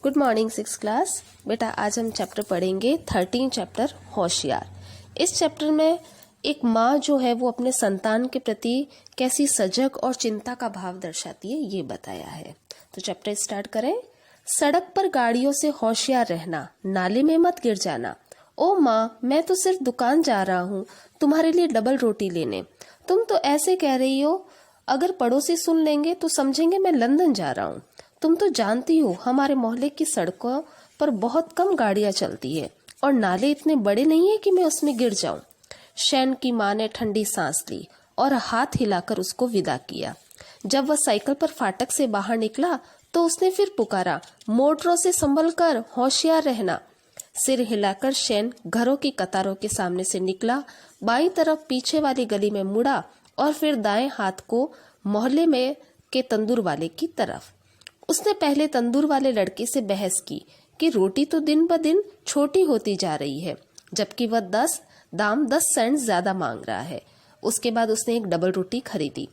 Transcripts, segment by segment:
Good morning six class. बेटा आज हम चैप्टर पढ़ेंगे 13 चैप्टर होशियार। इस चैप्टर में एक माँ जो है वो अपने संतान के प्रति कैसी सजग और चिंता का भाव दर्शाती है ये बताया है। तो चैप्टर स्टार्ट करें। सड़क पर गाड़ियों से होशियार रहना, नाले में मत गिर जाना। ओ माँ, मैं तो सिर्फ दुकान जा रहा हूँ तुम्हारे लिए डबल रोटी लेने। तुम तो ऐसे कह रही हो, अगर पड़ोसी सुन लेंगे तो समझेंगे मैं लंदन जा रहा हूँ। तुम तो जानती हो हमारे मोहल्ले की सड़कों पर बहुत कम गाड़ियां चलती है और नाले इतने बड़े नहीं है कि मैं उसमें गिर जाऊं। शैन की माँ ने ठंडी सांस ली और हाथ हिलाकर उसको विदा किया। जब वह साइकिल पर फाटक से बाहर निकला तो उसने फिर पुकारा, मोटरों से संभल कर, होशियार रहना। सिर हिलाकर शैन घरों की कतारों के सामने से निकला, बाईं तरफ पीछे वाली गली में मुड़ा और फिर दाएं हाथ को मोहल्ले में के तंदूर वाले की तरफ। उसने पहले तंदूर वाले लड़के से बहस की कि रोटी तो दिन ब दिन छोटी होती जा रही है, जबकि वह 10 सेंट ज्यादा मांग रहा है। उसके बाद उसने एक डबल रोटी खरीदी।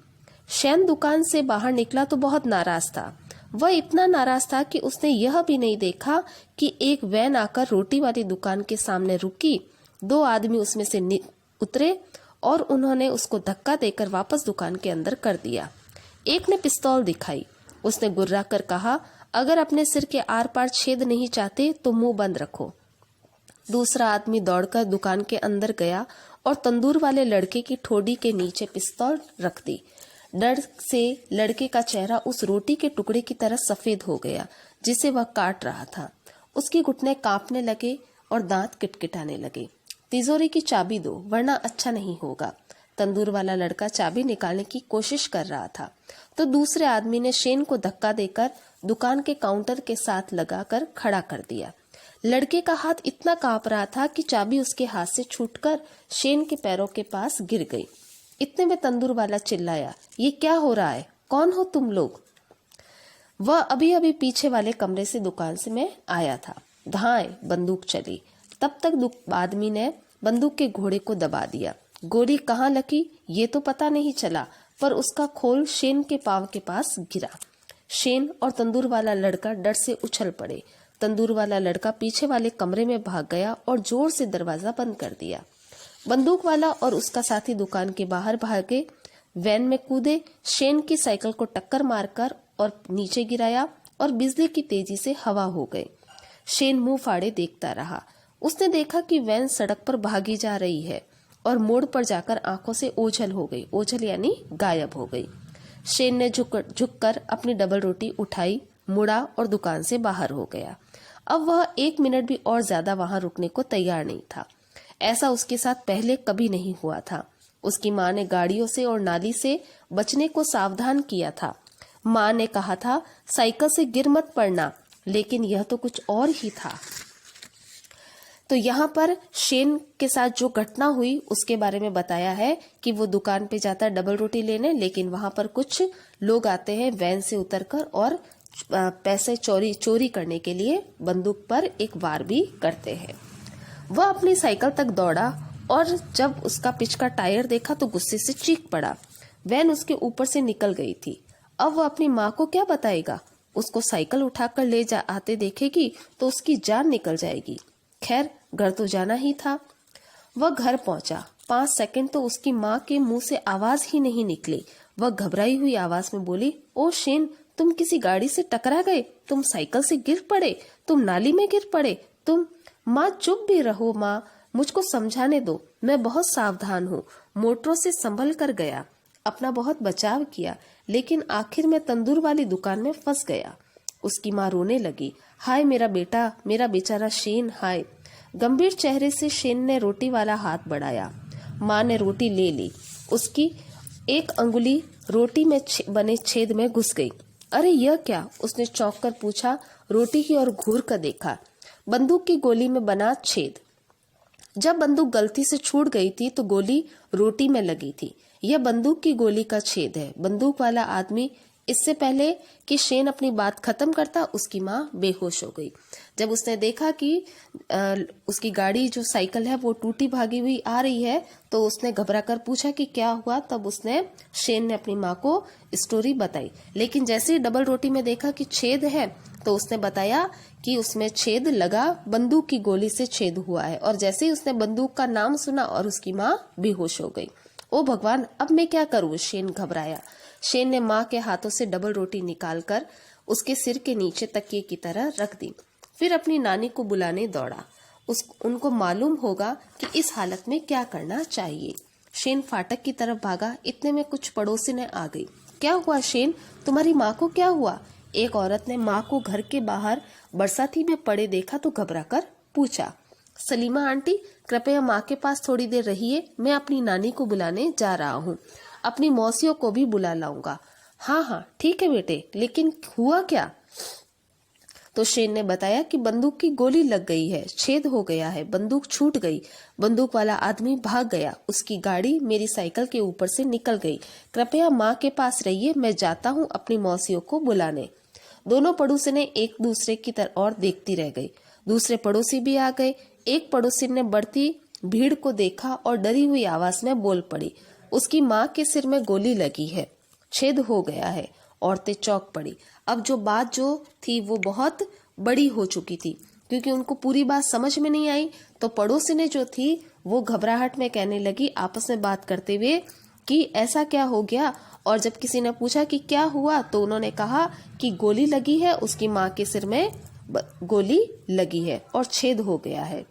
शैन दुकान से बाहर निकला तो बहुत नाराज था। वह इतना नाराज था कि उसने यह भी नहीं देखा कि एक वैन आकर रोटी वाली दुकान के सामने रुकी। 2 आदमी उसमें से उतरे और उन्होंने उसको धक्का देकर वापस दुकान के अंदर कर दिया। एक ने पिस्तौल दिखाई। उसने गुर्रा कर कहा, अगर अपने सिर के आर पार छेद नहीं चाहते तो मुंह बंद रखो। दूसरा आदमी दौड़कर दुकान के अंदर गया और तंदूर वाले लड़के की ठोड़ी के नीचे पिस्तौल रख दी। डर से लड़के का चेहरा उस रोटी के टुकड़े की तरह सफेद हो गया जिसे वह काट रहा था। उसके घुटने कांपने लगे और दांत किटकिटाने लगे। तिजोरी की चाबी दो वरना अच्छा नहीं होगा। तंदूर वाला लड़का चाबी निकालने की कोशिश कर रहा था तो दूसरे आदमी ने शेन को धक्का देकर दुकान के काउंटर के साथ लगाकर खड़ा कर दिया। लड़के का हाथ इतना कांप रहा था कि चाबी उसके हाथ से छूटकर शेन के पैरों के पास गिर गई। इतने में तंदूर वाला चिल्लाया, ये क्या हो रहा है? कौन हो तुम लोग? वह अभी अभी पीछे वाले कमरे से दुकान से में आया था। धाए बंदूक चली। तब तक आदमी ने बंदूक के घोड़े को दबा दिया। गोली कहाँ लगी ये तो पता नहीं चला, पर उसका खोल शेन के पांव के पास गिरा। शेन और तंदूर वाला लड़का डर से उछल पड़े। तंदूर वाला लड़का पीछे वाले कमरे में भाग गया और जोर से दरवाजा बंद कर दिया। बंदूक वाला और उसका साथी दुकान के बाहर भागे, वैन में कूदे, शेन की साइकिल को टक्कर मारकर और नीचे गिराया और बिजली की तेजी से हवा हो गए। शेन मुंह फाड़े देखता रहा। उसने देखा कि वैन सड़क पर भागी जा रही है और मोड़ पर जाकर आंखों से ओझल हो गई। ओझल यानी गायब हो गई। शेन ने झुककर अपनी डबल रोटी उठाई, मुड़ा और दुकान से बाहर हो गया। अब वह 1 मिनट भी और ज्यादा वहां रुकने को तैयार नहीं था। ऐसा उसके साथ पहले कभी नहीं हुआ था। उसकी माँ ने गाड़ियों से और नाली से बचने को सावधान किया था। माँ ने कहा था, साइकिल से गिर मत पड़ना, लेकिन यह तो कुछ और ही था। तो यहाँ पर शेन के साथ जो घटना हुई उसके बारे में बताया है कि वो दुकान पे जाता है डबल रोटी लेने, लेकिन वहां पर कुछ लोग आते हैं वैन से उतरकर और पैसे चोरी करने के लिए बंदूक पर एक वार भी करते हैं। वह अपनी साइकिल तक दौड़ा और जब उसका पिच का टायर देखा तो गुस्से से चीख पड़ा। वैन उसके ऊपर से निकल गई थी। अब वह अपनी माँ को क्या बताएगा? उसको साइकिल उठाकर ले जा आते देखेगी तो उसकी जान निकल जाएगी। खैर, घर तो जाना ही था। वह घर पहुंचा। 5 सेकंड तो उसकी माँ के मुंह से आवाज ही नहीं निकली। वह घबराई हुई आवाज में बोली, ओ शेन, तुम किसी गाड़ी से टकरा गए? तुम साइकिल से गिर पड़े? तुम नाली में गिर पड़े? तुम? माँ चुप भी रहो माँ, मुझको समझाने दो। मैं बहुत सावधान हूँ, मोटरों से संभल कर गया, अपना बहुत बचाव किया, लेकिन आखिर में तंदूर वाली दुकान में फंस गया। उसकी माँ रोने लगी। हाय मेरा बेटा, मेरा बेचारा शेन, हाय। गंभीर चेहरे से शेन ने रोटी वाला हाथ बढ़ाया। माँ ने रोटी ले ली। उसकी एक अंगुली रोटी में बने छेद में घुस गई। अरे यह क्या? उसने चौंक कर पूछा। रोटी की ओर घूर कर देखा। बंदूक की गोली में बना छेद। जब बंदूक गलती से छूट गई थी तो गोली रोटी में लगी थी। यह बंदूक की गोली का छेद है। बंदूक वाला आदमी इससे पहले कि शेन अपनी बात खत्म करता, उसकी माँ बेहोश हो गई। जब उसने देखा कि उसकी गाड़ी जो साइकिल है वो टूटी भागी हुई आ रही है, तो उसने घबराकर पूछा कि क्या हुआ। तब उसने शेन ने अपनी माँ को स्टोरी बताई। लेकिन जैसे ही डबल रोटी में देखा कि छेद है, तो उसने बताया कि उसमें छेद लगा, बंदूक की गोली से छेद हुआ है। और जैसे ही उसने बंदूक का नाम सुना और उसकी माँ बेहोश हो गई। ओ भगवान, अब मैं क्या करूं? शेन घबराया। शेन ने माँ के हाथों से डबल रोटी निकालकर उसके सिर के नीचे तकिए की तरह रख दी। फिर अपनी नानी को बुलाने दौड़ा। उनको मालूम होगा कि इस हालत में क्या करना चाहिए। शेन फाटक की तरफ भागा। इतने में कुछ पड़ोसिनें आ गई। क्या हुआ शेन, तुम्हारी माँ को क्या हुआ? एक औरत ने माँ को घर के बाहर बरसाती में पड़े देखा तो घबराकर पूछा। सलीमा आंटी, कृपया माँ के पास थोड़ी देर रहिए, मैं अपनी नानी को बुलाने जा रहा हूँ। अपनी मौसियों को भी बुला लाऊंगा। हाँ हाँ ठीक है बेटे, लेकिन हुआ क्या? तो शेन ने बताया कि बंदूक की गोली लग गई है, छेद हो गया है, बंदूक छूट गई, बंदूक वाला आदमी भाग गया, उसकी गाड़ी मेरी साइकिल के ऊपर से निकल गई। कृपया माँ के पास रहिए, मैं जाता हूँ अपनी मौसियों को बुलाने। दोनों पड़ोसिनें एक दूसरे की तरफ और देखती रह गई। दूसरे पड़ोसी भी आ गए। एक पड़ोसी ने बढ़ती भीड़ को देखा और डरी हुई आवाज में बोल पड़ी, उसकी माँ के सिर में गोली लगी है, छेद हो गया है। औरतें चौंक पड़ी। अब जो बात जो थी वो बहुत बड़ी हो चुकी थी, क्योंकि उनको पूरी बात समझ में नहीं आई। तो पड़ोसिनें जो थी वो घबराहट में कहने लगी, आपस में बात करते हुए, कि ऐसा क्या हो गया। और जब किसी ने पूछा कि क्या हुआ, तो उन्होंने कहा कि गोली लगी है, उसकी माँ के सिर में गोली लगी है और छेद हो गया है।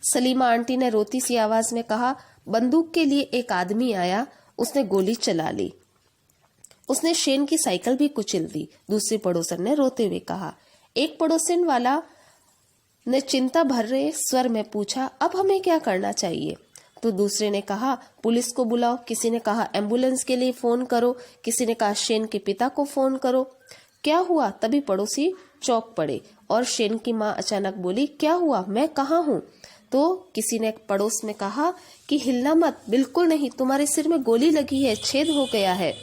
सलीमा आंटी ने रोती सी आवाज में कहा, बंदूक के लिए एक आदमी आया, उसने गोली चला ली, उसने शेन की साइकिल भी कुचल दी। दूसरी पड़ोसन ने रोते हुए कहा। एक पड़ोसन वाला ने चिंता भरे स्वर में पूछा, अब हमें क्या करना चाहिए? तो दूसरे ने कहा, पुलिस को बुलाओ। किसी ने कहा, एम्बुलेंस के लिए फोन करो। किसी ने कहा, शेन के पिता को फोन करो। क्या हुआ? तभी पड़ोसी चौंक पड़े और शेन की माँ अचानक बोली, क्या हुआ, मैं कहाँ हूँ? तो किसी ने पड़ोस में कहा कि हिलना मत, बिल्कुल नहीं, तुम्हारे सिर में गोली लगी है, छेद हो गया है।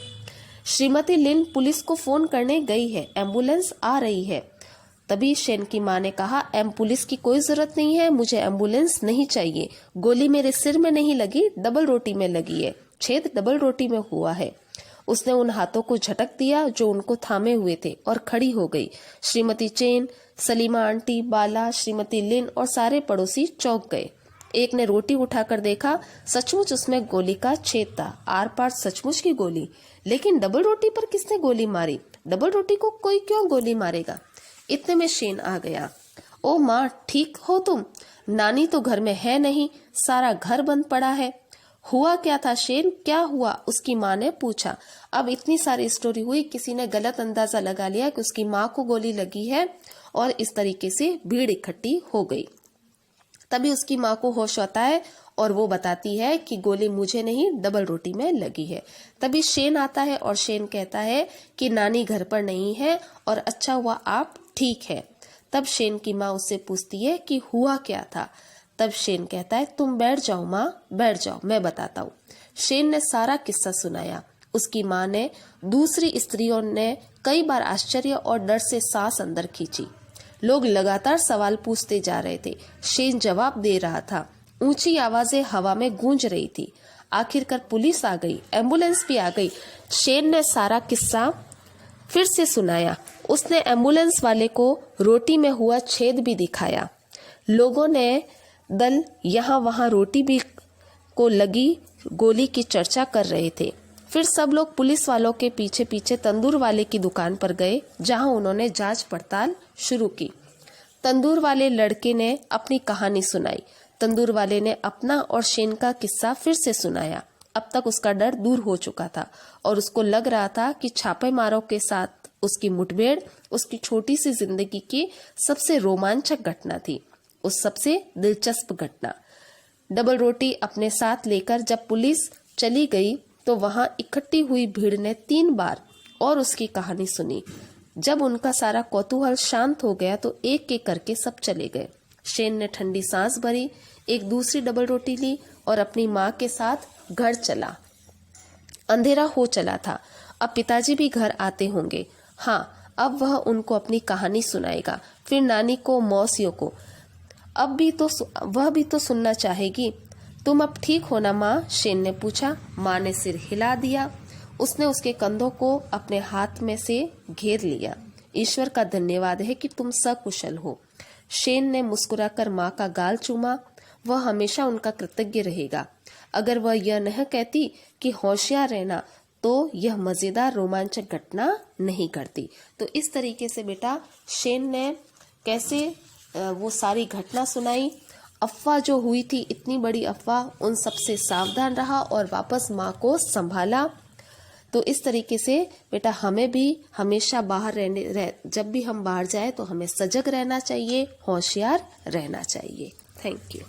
श्रीमती लिन पुलिस को फोन करने गई है, एम्बुलेंस आ रही है। तभी शेन की माँ ने कहा, पुलिस की कोई जरूरत नहीं है, मुझे एम्बुलेंस नहीं चाहिए, गोली मेरे सिर में नहीं लगी, डबल रोटी में लगी है, छेद डबल रोटी में हुआ है। उसने उन हाथों को झटक दिया जो उनको थामे हुए थे और खड़ी हो गई। श्रीमती चेन, सलीमा आंटी, बाला, श्रीमती लिन और सारे पड़ोसी चौंक गए। एक ने रोटी उठाकर देखा, सचमुच उसमें गोली का छेद था, आर पार सचमुच की गोली। लेकिन डबल रोटी पर किसने गोली मारी? डबल रोटी को कोई क्यों गोली मारेगा? इतने में शेन आ गया। ओ माँ, ठीक हो तुम? नानी तो घर में है नहीं, सारा घर बंद पड़ा है। हुआ क्या था शेन, क्या हुआ? उसकी माँ ने पूछा। अब इतनी सारी स्टोरी हुई, किसी ने गलत अंदाजा लगा लिया कि उसकी माँ को गोली लगी है और इस तरीके से भीड़ इकट्ठी हो गई। तभी उसकी माँ को होश आता है और वो बताती है कि गोली मुझे नहीं, डबल रोटी में लगी है। तभी शेन आता है और शेन कहता है कि नानी घर पर नहीं है और अच्छा हुआ आप ठीक है। तब शेन की माँ उससे पूछती है कि हुआ क्या था। तब शेन कहता है, तुम बैठ जाओ माँ, बैठ जाओ, मैं बताता हूँ। शेन ने सारा किस्सा सुनाया। उसकी माँ ने दूसरी स्त्रियों ने कई बार आश्चर्य और डर से सांस अंदर खींची। लोग लगातार सवाल पूछते जा रहे थे। शेन जवाब दे रहा था। ऊंची आवाजें हवा में गूंज रही थी। आखिरकार पुलिस आ गई, एम्बुलेंस भी आ गई। शेन ने सारा किस्सा फिर से सुनाया। उसने एम्बुलेंस वाले को रोटी में हुआ छेद भी दिखाया। लोगों ने दल यहाँ वहाँ रोटी भी को लगी गोली की चर्चा कर रहे थे। फिर सब लोग पुलिस वालों के पीछे पीछे तंदूर वाले की दुकान पर गए, जहां उन्होंने जांच पड़ताल शुरू की। तंदूर वाले लड़के ने अपनी कहानी सुनाई। तंदूर वाले ने अपना और शेन का किस्सा फिर से सुनाया। अब तक उसका डर दूर हो चुका था और उसको लग रहा था कि छापेमारों के साथ उसकी मुठभेड़ उसकी छोटी सी जिंदगी की सबसे रोमांचक घटना थी, उस सबसे दिलचस्प घटना। डबल रोटी अपने साथ लेकर जब पुलिस चली गई तो वहां इकट्ठी हुई भीड़ ने 3 बार और उसकी कहानी सुनी। जब उनका सारा कौतूहल शांत हो गया तो एक एक करके सब चले गए। शेन ने ठंडी सांस भरी, एक दूसरी डबल रोटी ली और अपनी माँ के साथ घर चला। अंधेरा हो चला था अब पिताजी भी घर आते होंगे। हाँ, अब वह उनको अपनी कहानी सुनाएगा, फिर नानी को, मौसियों को। वह भी तो सुनना चाहेगी। तुम अब ठीक हो ना माँ? शेन ने पूछा। माँ ने सिर हिला दिया। उसने उसके कंधों को अपने हाथ में से घेर लिया। ईश्वर का धन्यवाद है कि तुम सकुशल हो। शेन ने मुस्कुराकर माँ का गाल चूमा। वह हमेशा उनका कृतज्ञ रहेगा। अगर वह यह नहीं कहती कि होशियार रहना, तो यह मजेदार रोमांचक घटना नहीं घटती। तो इस तरीके से बेटा शेन ने कैसे वो सारी घटना सुनाई। अफवाह जो हुई थी, इतनी बड़ी अफवाह, उन सबसे सावधान रहा और वापस माँ को संभाला। तो इस तरीके से बेटा हमें भी हमेशा जब भी हम बाहर जाए तो हमें सजग रहना चाहिए, होशियार रहना चाहिए। Thank you.